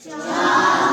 4।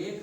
1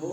2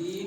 3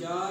4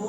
2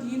3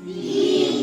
3।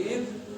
1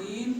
3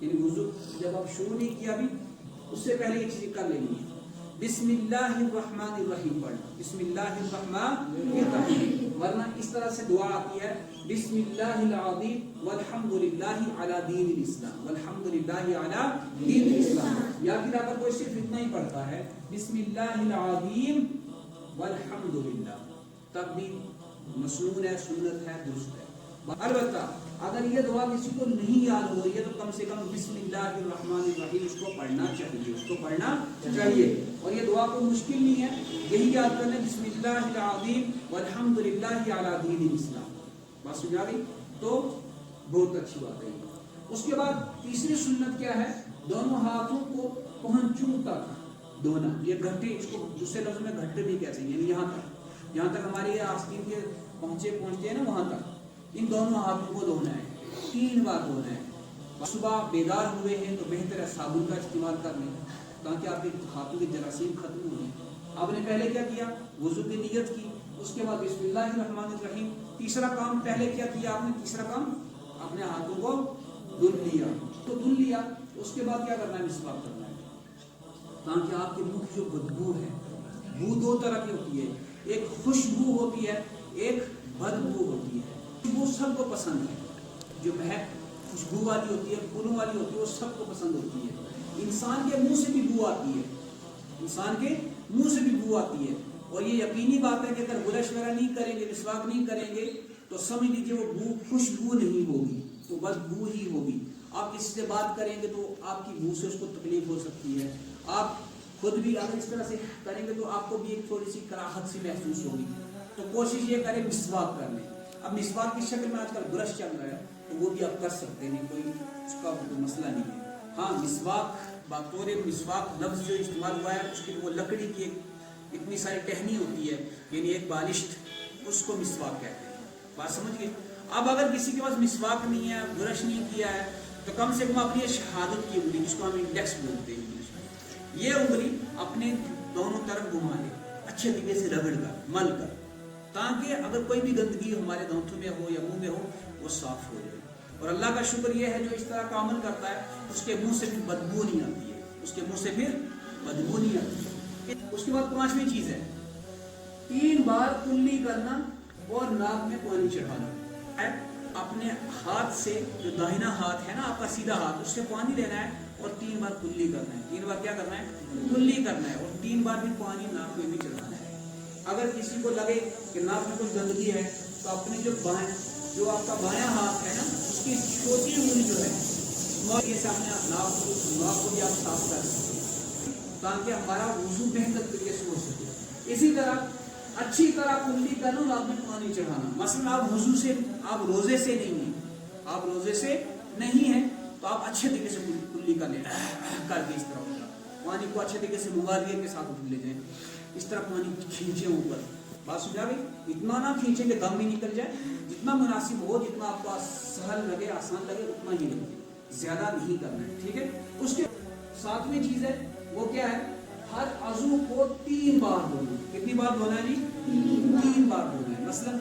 یعنی وضو جب آپ شروع نہیں کیا ابھی اس سے پہلے یہ چیزیں کر لینی ہے. بسم اللہ الرحمن الرحیم پڑھنا, بسم اللہ الرحمن الرحیم, ورنہ اس طرح سے دعا آتی ہے بسم اللہ العظیم والحمد للہ علی دین الاسلام, والحمد للہ علی دین الاسلام. یا پھر اگر کوئی صرف اتنا ہی پڑھتا ہے بسم اللہ العظیم والحمد للہ, تب بھی مسنون ہے, سنت ہے, درست ہے. البتہ اگر یہ دعا کسی کو نہیں یاد ہو رہی ہے تو کم سے کم بسم اللہ الرحمن الرحیم اس کو پڑھنا چاہیے, اس کو پڑھنا چاہیے. اور یہ دعا کوئی مشکل نہیں ہے, یہی یاد کرنا بسم اللہ العظیم والحمد للہ علی دین الاسلام. بات سمجھا گئی؟ تو بہت اچھی بات ہے. اس کے بعد تیسری سنت کیا ہے؟ دونوں ہاتھوں کو پہنچوں تک دھونا. یہ گھٹے, اس کو دوسرے لفظ میں گھٹے بھی کہتے ہیں, یعنی یہاں تک ہمارے آستین کے پہنچتے ہیں نا, وہاں تک ان دونوں ہاتھوں کو دھونا ہے. 3 بار دھونا ہے. صبح بیدار ہوئے ہیں تو بہتر ہے صابن کا استعمال کر لیں تاکہ آپ کے ہاتھوں کے جراثیم ختم ہو جائیں. آپ نے پہلے کیا کیا؟ وضو کی نیت کی, اس کے بعد بسم اللہ الرحمن الرحیم. تیسرا کام پہلے کیا کیا آپ نے؟ تیسرا کام اپنے ہاتھوں کو دھل لیا. تو دھل لیا اس کے بعد کیا کرنا ہے؟ مسواک کرنا ہے, تاکہ آپ کے منہ کی جو بدبو ہے, بو 2 طرح کی ہوتی ہے, ایک خوشبو ہوتی ہے, ایک بدبو ہوتی ہے. خوشبو سب کو پسند ہے, جو مہک خوشبو والی ہوتی ہے, پھولوں والی ہوتی ہے, وہ سب کو پسند ہوتی ہے. انسان کے منہ سے بھی بو آتی ہے, انسان کے منہ سے بھی بو آتی ہے. اور یہ یقینی بات ہے کہ اگر برش وغیرہ نہیں کریں گے, مسواک نہیں کریں گے تو سمجھ لیجیے وہ بو خوشبو نہیں ہوگی, وہ بدبو ہی ہوگی. آپ کسی سے بات کریں گے تو آپ کی بو سے اس کو تکلیف ہو سکتی ہے. آپ خود بھی اگر اس طرح سے کریں گے تو آپ کو بھی ایک تھوڑی سی کراہت سی محسوس ہوگی. تو کوشش یہ کریں مسواک کر لیں. اب مسواک کی شکل میں آج کل برش چل رہا ہے تو وہ بھی آپ کر سکتے ہیں, کوئی اس کا کوئی مسئلہ نہیں ہے. ہاں مسواک بطور مسواک لفظ جو استعمال ہوا ہے اس کی وہ لکڑی کی اتنی ساری ٹہنی ہوتی ہے, یعنی ایک بالشت, اس کو مسواک کہتے ہیں. بات سمجھ گئے؟ اب اگر کسی کے پاس مسواک نہیں ہے, برش نہیں کیا ہے, تو کم سے کم اپنی شہادت کی انگلی, جس کو ہم انڈیکس بولتے ہیں انگلش میں, یہ انگلی اپنے دونوں طرف گھما لے, اچھے طریقے سے رگڑ کر, مل کر, تاکہ اگر کوئی بھی گندگی ہمارے دانتوں میں ہو یا منہ میں ہو وہ صاف ہو جائے. اور اللہ کا شکر یہ ہے جو اس طرح کا عمل کرتا ہے اس کے منہ سے پھر بدبو نہیں آتی ہے, اس کے منہ سے پھر بدبو نہیں آتی ہے. اس کے بعد 5ویں چیز ہے 3 بار کلی کرنا اور ناک میں پانی چڑھانا. اپنے ہاتھ سے, جو داہنا ہاتھ ہے نا آپ کا سیدھا ہاتھ, اس سے پانی لینا ہے اور 3 بار کلی کرنا ہے. 3 بار کیا کرنا ہے؟ کلی کرنا ہے. اور 3 بار بھی پانی ناک میں بھی چڑھانا ہے. اگر کسی کو لگے کہ ناک میں کچھ گندگی ہے تو اپنے جو آپ کا بایاں ہاتھ ہے نا, اس کی چھوٹی انگلی جو ہے سے اپنے ناک کو بھی آپ صاف کر سکتے ہیں تاکہ ہمارا وضو بہتر طریقے سے ہو سکے. اسی طرح اچھی طرح کلی کرنا اور آپ میں پانی چڑھانا. مثلا آپ وضو سے, آپ روزے سے نہیں ہیں, آپ روزے سے نہیں ہیں تو آپ اچھے طریقے سے کلی کر لیں, کر کے اس طرح ہوگا پانی کو اچھے طریقے سے مغالیے کے ساتھ اٹھ لے جائیں, اس طرح پانی کھینچیں اوپر. بات سمجھا گئی؟ اتنا نہ کھینچیں کہ دم بھی نکل جائے, جتنا مناسب ہو, جتنا آپ کو سہل لگے, آسان لگے, اتنا ہی لگے, زیادہ نہیں کرنا ہے. ٹھیک ہے. اس کے 7ویں چیز ہے وہ کیا ہے؟ ہر عضو کو 3 بار دھونا. کتنی بار دھونا ہے جی؟ 3 بار دھونا ہے. مثلا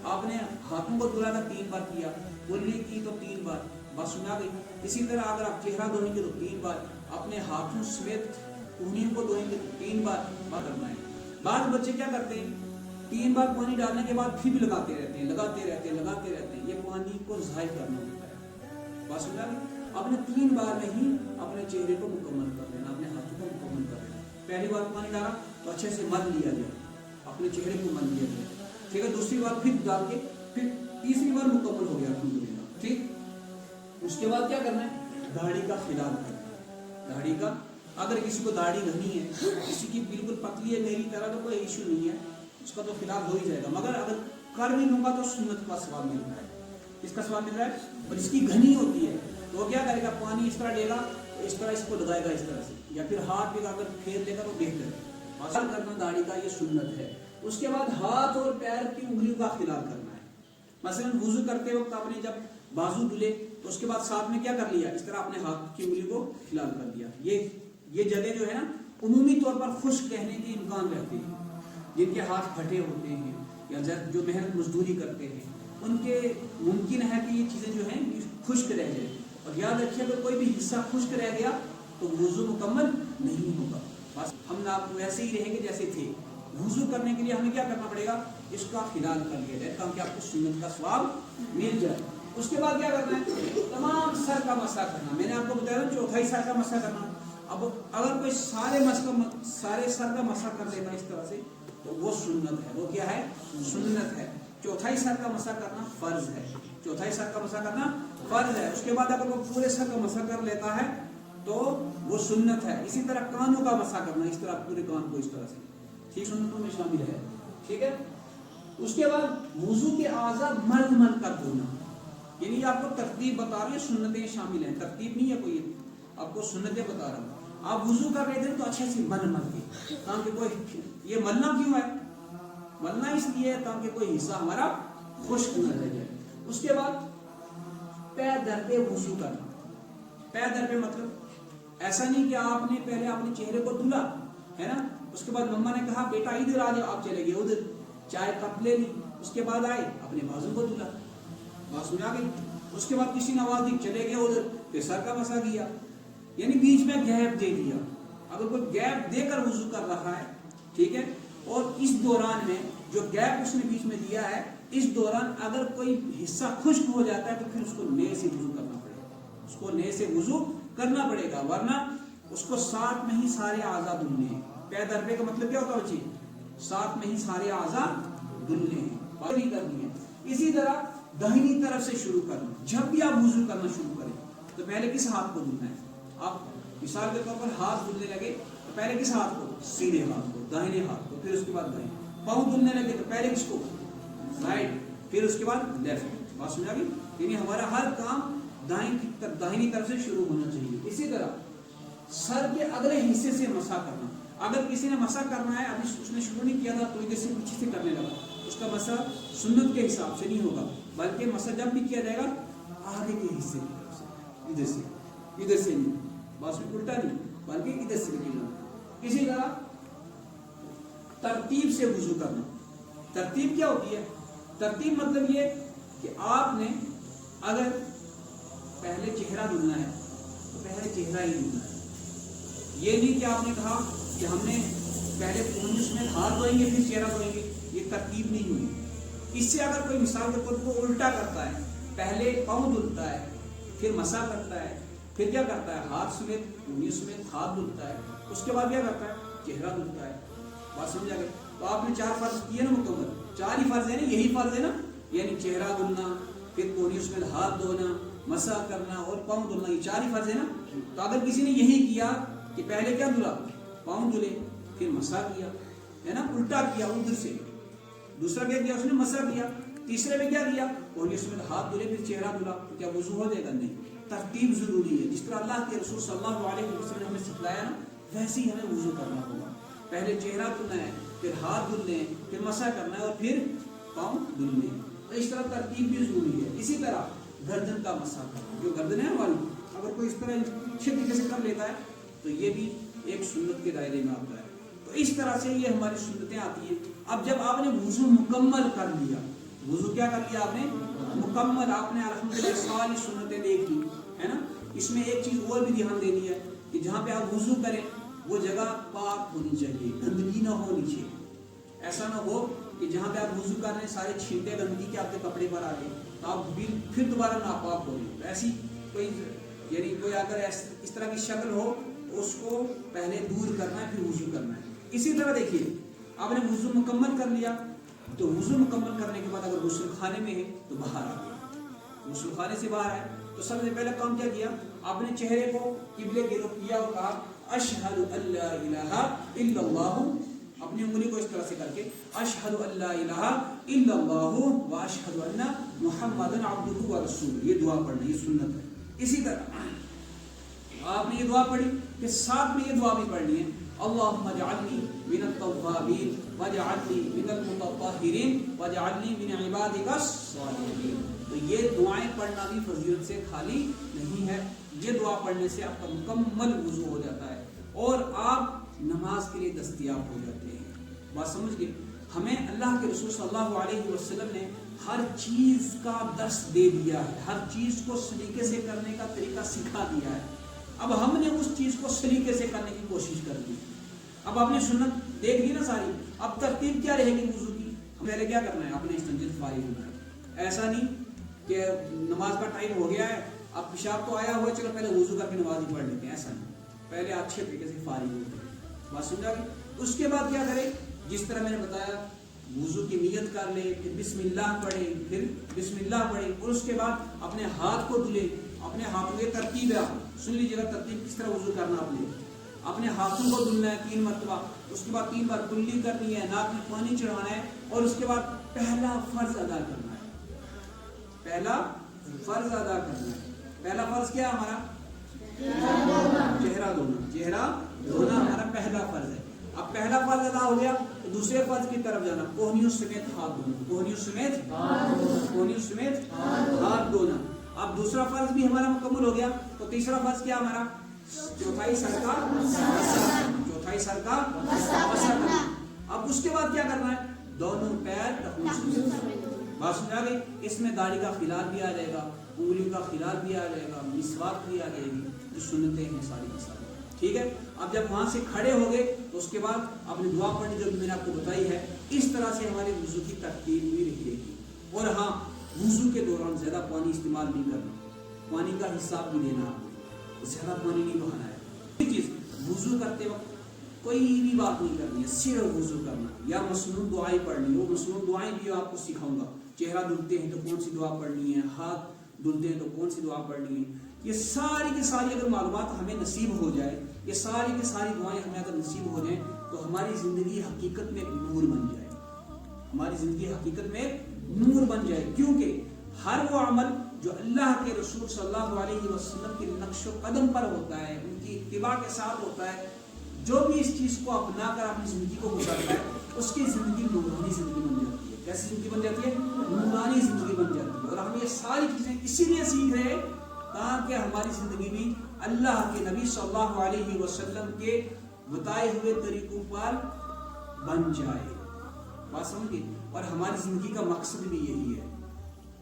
آپ نے ہاتھوں کو دھونا تھا 3 بار کیا, کلی کی تو 3 بار. بات سمجھا گئی؟ اسی طرح اگر آپ چہرہ دھوئیں گے تو 3 بار, اپنے ہاتھوں سمیت انہیں کو دھوئیں گے تو 3 بار کرنا ہے. بعض بچے کیا کرتے ہیں, 3 بار پانی ڈالنے کے بعد پھر بھی لگاتے رہتے ہیں. یہ پانی کو ضائع کرنا ہوتا ہے. بات سمجھا گئی؟ اپنے 3 بار میں ہی اپنے چہرے کو مکمل کر لینا, اپنے ہاتھوں کو مکمل کر لینا. پہلی بار پانی ڈالا تو اچھے سے مل لیا گیا, اپنے چہرے کو مل لیا گیا. ٹھیک ہے. دوسری بار پھر ڈال کے پھر تیسری بار مکمل ہو گیا الحمدللہ. ٹھیک. اس کے بعد کیا کرنا ہے؟ داڑھی کا خلال کرنا. داڑھی کا, اگر کسی کو داڑھی گھنی ہے, کسی کی بالکل پتلی ہے میری طرح, تو کوئی ایشو نہیں ہے, اس کا تو خلال ہو ہی جائے گا. مگر اگر کر بھی لوں گا تو سنت کا ثواب مل رہا ہے. اس کا ثواب مل رہا ہے. اور اس کی گھنی ہوتی ہے تو وہ کیا کرے گا, پانی اس طرح لے گا, اس طرح اس کو لگائے گا اس طرح سے, یا پھر ہاتھ بھی اگر پھیر لے گا تو بہتر ہے. خلال کرنا داڑھی کا یہ سنت ہے. اس کے بعد ہاتھ اور پیر کی انگلیوں کا خلال کرنا ہے. مثلا وضو کرتے وقت آپ نے جب بازو دھلے تو اس کے بعد ساتھ میں کیا کر لیا, اس طرح اپنے ہاتھ کی انگلی کو خلال کر دیا. یہ جگہ جو ہے نا عمومی طور پر خشک رہنے کے امکان رہتے ہیں. جن کے ہاتھ پھٹے ہوتے ہیں یا جو محنت مزدوری کرتے ہیں, ان کے ممکن ہے کہ یہ چیزیں جو ہیں خشک رہ جائیں. اور یاد رکھیے اگر کوئی بھی حصہ خشک رہ گیا تو وضو مکمل نہیں ہوگا. بس ہم نہ ویسے ہی رہیں گے جیسے تھے. وضو کرنے کے لیے ہمیں کیا کرنا پڑے گا؟ اس کا خلال کر لیا جائے تاکہ آپ کو سنت کا ثواب مل جائے. اس کے بعد کیا کرنا ہے؟ تمام سر کا مسح کرنا. میں نے آپ کو بتایا نا چوتھائی سر کا مسح کرنا. اب اگر کوئی سارے سر کا مسح کر لینا اس طرح سے تو وہ سنت ہے. وہ کیا ہے؟ سنت ہے. چوتھائی سر کا مسح کرنا فرض ہے. چوتھائی سر کا مسح کرنا فرض ہے. اس کے بعد اگر وہ پورے سر کا مسح کر لیتا ہے تو وہ سنت ہے. اسی طرح کانوں کا مسح کرنا, اس طرح پورے کان کو اس طرح سے, ٹھیک, سنتوں میں شامل ہے. ٹھیک ہے. اس کے بعد وضو کے اعضاء مل کر دھونا. یعنی آپ کو ترتیب بتا رہے ہیں, سنتیں شامل ہیں, ترتیب نہیں ہے کوئی, آپ کو سنتیں بتا رہا ہوں. آپ وضو کر رہے تھے تو اچھے سے مل کے, تاکہ کوئی, یہ ملنا کیوں ہے؟ ملنا اس لیے ہے تاکہ کوئی حصہ ہمارا خشک نہ رہ جائے. اس کے بعد پے در پہ وضو کرنا. پے در پہ مطلب ایسا نہیں کہ آپ نے پہلے اپنے چہرے کو دھلا ہے نا, اس کے بعد مما نے کہا بیٹا ادھر آ جاؤ, آپ چلے گئے ادھر, چائے کپ لے لی, اس کے بعد آئے اپنے بازو کو دھلا, بات سمجھ آ گئی. اس کے بعد کسی نے آواز دی, چلے گئے ادھر, پھر سر کا مسح کیا. یعنی بیچ میں گیپ دے دیا. اگر کوئی گیپ دے کر وضو کر رہا ہے, ٹھیک ہے, اور اس دوران میں جو گیپ اس نے بیچ میں دیا ہے, اس دوران اگر کوئی حصہ خشک ہو جاتا ہے تو پھر اس کو نئے سے وضو کرنا پڑے گا. اس کو نئے سے وضو کرنا پڑے گا, ورنہ اس کو ساتھ میں ہی سارے اعضاء دھلنے ہیں. پے درپے کا مطلب کیا ہوتا ہے بچے؟ ساتھ میں ہی سارے اعضاء دھلنے ہیں, پانی کرنی ہے. اسی طرح داہنی طرف سے شروع کرنا. جب بھی آپ وضو کرنا شروع کریں تو پہلے کس ہاتھ کو دھلنا ہے؟ آپ مثال کے طور پر ہاتھ دھلنے لگے تو پہلے کس ہاتھ کو؟ سیدھے ہاتھ کو, داہنے ہاتھ کو, پھر اس کے بعد دائیں. پاؤں دھلنے لگے تو پہلے کس کو؟ رائٹ, پھر اس کے بعد لیفٹ. بات سمجھا گئی؟ یعنی ہمارا ہر کام داہنی طرف سے شروع ہونا چاہیے. اسی طرح سر کے اگلے حصے سے مسح کرنا. اگر کسی نے مسح کرنا ہے, ابھی اس نے شروع نہیں کیا تھا تو ادھر سے پیچھے سے کرنے لگا, اس کا مسح سنت کے حساب سے نہیں ہوگا, بلکہ مسح جب بھی کیا جائے گا آگے کے حصے کی طرف سے, ادھر سے نہیں, بس الٹا نہیں بلکہ ادھر سے نکلنا. اسی طرح ترتیب سے وضو کرنا. ترتیب کیا ہوتی ہے؟ ترتیب مطلب یہ کہ آپ نے اگر پہلے چہرہ دھلنا ہے تو پہلے چہرہ ہی دھلنا ہے. یہ نہیں کہ آپ نے کہا کہ ہم نے پہلے پونجس میں ہاتھ دھوئیں گے پھر چہرہ دھوئیں گے, یہ ترتیب نہیں ہوئی. اس سے اگر کوئی مثال کے طور پر الٹا کرتا ہے, پہلے پاؤں دھلتا ہے پھر مسح کرتا ہے, پھر کیا کرتا ہے ہاتھ سمیت پونجی سمیت ہاتھ دھلتا ہے, اس کے بعد کیا کرتا ہے چہرہ دھلتا ہے. بات سمجھا گئی؟ تو آپ نے 4 فرض کیے نا مکمل, 4 ہی فرض ہے نا, یہی فرض ہے نا, یعنی چہرہ دھلنا, پھر پونجی سمیت ہاتھ دھونا, مسح کرنا اور پاؤں دھلنا, یہ 4 ہی فرض ہے نا. تو اگر کسی نے یہی کیا کہ پہلے کیا دھلا, پاؤں دھلے پھر مسح کیا, ہے نا, الٹا کیا ادھر سے, دوسرا کیا کیا اس نے مسح کیا, تیسرے میں کیا کیا پونجی سمیت ہاتھ دھلے پھر چہرہ دھلا, تو کیا وضو ہو جائے گا؟ نہیں. ترتیب ضروری ہے. جس طرح اللہ کے رسول صلی اللہ علیہ وسلم نے ہمیں سکھلایا نا, ویسے ہی ہمیں وضو کرنا ہوگا. پہلے چہرہ دھلنا ہے, پھر ہاتھ دھلنے ہیں, پھر مسح کرنا ہے اور پھر پاؤں دھلنے ہیں. تو اس طرح ترتیب بھی ضروری ہے. اسی طرح گردن کا مسح کرنا, جو گردن ہے ہماری, اگر کوئی اس طرح اچھے طریقے سے کر لیتا ہے تو یہ بھی ایک سنت کے دائرے میں آتا ہے. تو اس طرح سے یہ ہماری سنتیں آتی ہیں. اب جب آپ نے وضو مکمل کر لیا, وضو کیا کر لیا آپ نے مکمل, آپ نے الحمدللہ ساری سنتیں دیکھ لی, ہے نا. اس میں ایک چیز اور بھی دھیان دینی ہے کہ جہاں پہ آپ وضو کریں وہ جگہ پاک ہونی چاہیے, گندگی نہ ہو نیچے. ایسا نہ ہو کہ جہاں پہ آپ وضو کر رہے ہیں سارے چھینٹے گندگی کے آپ کے کپڑے پر آ گئے تو آپ پھر دوبارہ ناپاک ہو رہے. ایسی کوئی یعنی کوئی اگر اس طرح کی شکل ہو تو اس کو پہلے دور کرنا ہے پھر وضو کرنا ہے. اسی طرح دیکھیے آپ نے وضو مکمل کر لیا, تو وضو مکمل کرنے کے بعد اگر غسل خانے میں ہے تو باہر آ گئے, غسل خانے سے باہر آئے تو سب سے پہلے کام کیا کیا, آپ نے چہرے کو قبلے کی رخ کیا اور کہا اشہد ان لا الہ الا اللہ, اپنی انگلی کو اس طرح سے کر کے اشہد ان لا الہ الا اللہ و اشہد ان محمدن عبدہ و رسولہ, یہ دعا پڑھنا, یہ سنت ہے. اسی طرح آپ نے یہ دعا پڑھی کہ ساتھ میں یہ دعا بھی پڑھنی ہے, اللہم اجعلنی من التوابین واجعلنی من المتطہرین واجعلنی من عبادک الصالحین. تو یہ دعائیں پڑھنا بھی فضیلت سے خالی نہیں ہے. یہ دعا پڑھنے سے آپ کا مکمل وضو ہو جاتا ہے اور آپ نماز کے لیے دستیاب ہو جاتے ہیں. بات سمجھ گئے؟ ہمیں اللہ کے رسول صلی اللہ علیہ وسلم نے ہر چیز کا درس دے دیا ہے، ہر چیز کو سلیقے سے کرنے کا طریقہ سکھا دیا ہے. اب ہم نے اس چیز کو سلیقے سے کرنے کی کوشش کر دی. اب آپ نے سنت دیکھ لی نا ساری. اب ترتیب کیا رہے گی وضو کی؟ پہلے کیا کرنا ہے؟ اپنے استنجد فارغ ہونا ہے. ایسا نہیں کہ نماز کا ٹائم ہو گیا ہے، اب پیشاب تو آیا ہوا ہے، چلو پہلے وضو کر کے نماز ہی پڑھ لیتے ہیں. ایسا نہیں، پہلے اچھے طریقے سے فارغ ہوتے ہیں. بات سمجھا گئی؟ اس کے بعد کیا کریں؟ جس طرح میں نے بتایا، وضو کی نیت کر لے، پھر بسم اللہ پڑھے، پھر بسم اللہ پڑھے، اور اس کے بعد اپنے ہاتھ کو دھلے. اپنے ہاتھوں کی ترتیب ہے، آپ سن لیجیے گا ترتیب کس طرح وضو کرنا. اپنے ہاتھوں کو دھلنا ہے 3 مرتبہ، اس کے بعد 3 بار کلی کرنی ہے، ناک میں پانی چڑھانا ہے، اور اس کے بعد پہلا فرض ادا کرنا ہے. پہلا فرض ادا کرنا ہے. پہلا فرض کیا ہمارا؟ چہرہ دھونا. چہرہ دھونا ہمارا پہلا فرض ہے. اب پہلا فرض ادا ہو گیا تو دوسرے فرض کی طرف جانا، کوہنیوں سمیت ہاتھ دھونا. کوہنیوں سمیت ہاتھ دھونا. اب دوسرا فرض بھی ہمارا مکمل ہو گیا تو تیسرا فرض کیا ہمارا؟ چوتھائی سر کا مسح. اب اس کے بعد کیا کرنا ہے؟ دونوں پیر بات سمجھا گئی؟ اس میں داڑھی کا خلال بھی آ جائے گا، انگلیوں کا خلال بھی آ جائے گا، مسواک بھی آ جائے گی، جو سنتیں ہیں ساری کی ساری. ٹھیک ہے. اب جب وہاں سے کھڑے ہو گئے تو اس کے بعد اپنی دعا پڑھنی جو میں نے آپ کو بتائی ہے. اس طرح سے ہمارے وضو کی ترتیب بھی رہے گی. اور ہاں، وضو کے دوران زیادہ پانی استعمال نہیں کرنا، پانی کا حساب بھی لینا، زیادہ پانی نہیں بہانا ہے. چیز وضو کرتے وقت کوئی بھی بات نہیں کرنی ہے، صرف وضو کرنا. یا مسنون دعائیں پڑھنی، وہ مسنون دعائیں بھی آپ کو سکھاؤں گا. چہرہ دھلتے ہیں تو کون سی دعا پڑھنی ہے، ہاتھ دھلتے ہیں تو کون سی دعا پڑھنی ہے. یہ ساری کی ساری اگر معلومات ہمیں نصیب ہو جائے، یہ ساری کی ساری دعائیں ہمیں اگر نصیب ہو جائیں تو ہماری زندگی حقیقت میں نور بن جائے. ہماری زندگی حقیقت میں نور بن جائے. کیونکہ ہر وہ عمل جو اللہ کے رسول صلی اللہ علیہ وسلم کے نقش و قدم پر ہوتا ہے، ان کی اتباع کے ساتھ ہوتا ہے، جو بھی اس چیز کو اپنا کر اپنی زندگی کو گزارتا ہے، اس کی زندگی نورانی زندگی بن جاتی ہے. کیسی زندگی بن جاتی ہے؟ نورانی زندگی بن جاتی ہے. اور ہم یہ ساری چیزیں اسی لیے سیکھ رہے ہیں تاکہ ہماری زندگی بھی اللہ کے نبی صلی اللہ علیہ وسلم کے بتائے ہوئے طریقوں پر بن جائے. بات سمجھئے؟ اور ہماری زندگی کا مقصد بھی یہی ہے.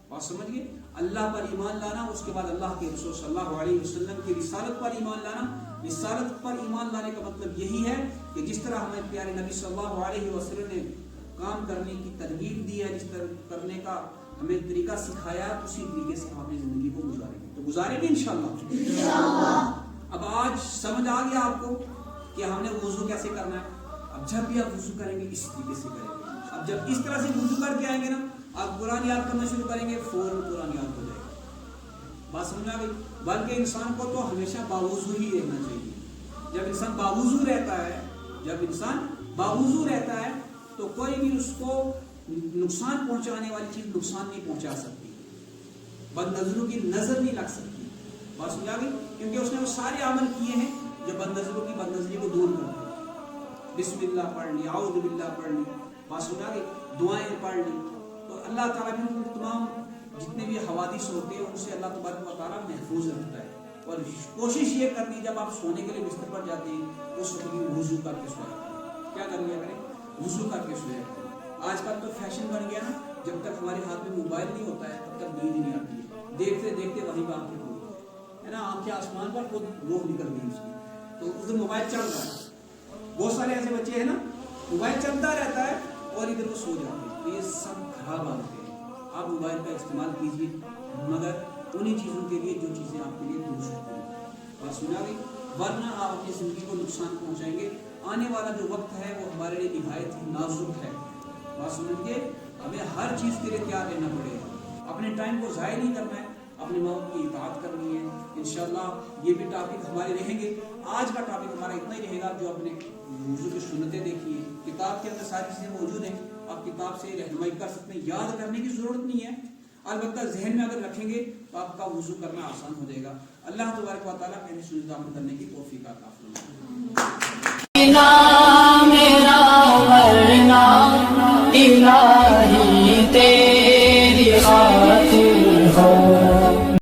بات سمجھئے؟ اللہ پر ایمان لانا، اس کے بعد اللہ کے رسول صلی اللہ علیہ وسلم کی رسالت پر ایمان لانا. رسالت پر ایمان لانے کا مطلب یہی ہے کہ جس طرح ہمیں پیارے نبی صلی اللہ علیہ وسلم نے کام کرنے کی ترغیب دی ہے، جس طرح کرنے کا ہمیں طریقہ سکھایا، اسی طریقے سے ہم اپنی زندگی کو گزاریں گے. تو گزاریں گے انشاءاللہ. اب آج سمجھ آ گیا آپ کو کہ ہم نے وضو کیسے کرنا ہے. اب جب بھی آپ وضو کریں گے اس طریقے سے کریں گے. اب جب اس طرح سے وضو کر کے آئیں گے نا، آپ قرآن یاد کرنا شروع کریں گے، فوراً قرآن یاد ہو جائے گا. بات سمجھ آ گئی؟ بلکہ انسان کو تو ہمیشہ باوضو ہی رہنا چاہیے. جب انسان باوضو رہتا ہے تو کوئی بھی اس کو نقصان پہنچانے والی چیز نقصان نہیں پہنچا سکتی، بد نظروں کی نظر نہیں لگ سکتی. بات سمجھ آ گئی؟ کیونکہ اس نے وہ سارے عمل کیے ہیں جو بد نظروں کی بد نظری کو دور کرتے ہیں. بسم اللہ پڑھ لی، اعوذ باللہ پڑھ لی، بات سمجھ آ گئی، دعائیں پڑھ لی. تو اللہ تعالیٰ بھی تمام جتنے بھی حوادث ہوتے ہیں ان سے اللہ تبارک و تعالیٰ محفوظ رکھتا ہے. اور کوشش یہ کرنی جب آپ سونے کے لیے بستر پر جاتے ہیں اس وقت بھی وضو کر کے سویا کریں. کیا کر لیا کریں؟ وضو کر کے سویا کریں. آج کل تو فیشن بن گیا نا، جب تک ہمارے ہاتھ میں موبائل نہیں ہوتا ہے تب تک نیند نہیں آتی ہے. دیکھتے دیکھتے وہی بات ہے نا، آنکھیں آسمان پر خود روح نکل گئی اس کی. تو ادھر موبائل چل رہا ہے، بہت سارے ایسے بچے ہیں نا موبائل چلتا رہتا ہے اور ادھر وہ سو جاتے ہیں. تو یہ سب خراب عادتیں ہیں. آپ موبائل کا استعمال کیجیے مگر انہی چیزوں کے لیے جو چیزیں آپ کے لیے درست ہوتی ہیں. بات سنا گئی؟ ورنہ آپ اپنی زندگی کو نقصان پہنچائیں گے. آنے والا جو وقت ہے وہ ہمارے لیے نہایت ہی نازک ہے. بات سمجھ گئے؟ ہمیں ہر چیز کے لیے تیار رہنا پڑے گا. اپنے ٹائم کو ضائع نہیں کرنا ہے، اپنے ماں کی اطاعت کرنی ہے. انشاءاللہ یہ بھی ٹاپک ہمارے رہیں گے. آج کا ٹاپک ہمارا اتنا ہی رہے گا جو اپنے وضو کی سنتیں دیکھیے. کتاب کے اندر ساری چیزیں موجود ہیں، آپ کتاب سے رہنمائی کر سکتے ہیں. یاد کرنے کی ضرورت نہیں ہے، البتہ ذہن میں اگر رکھیں گے تو آپ کا وضو کرنا آسان ہو جائے گا. اللہ تبارک و تعالیٰ کہنے سنت عمل کرنے کی توفیق عطا فرمائے.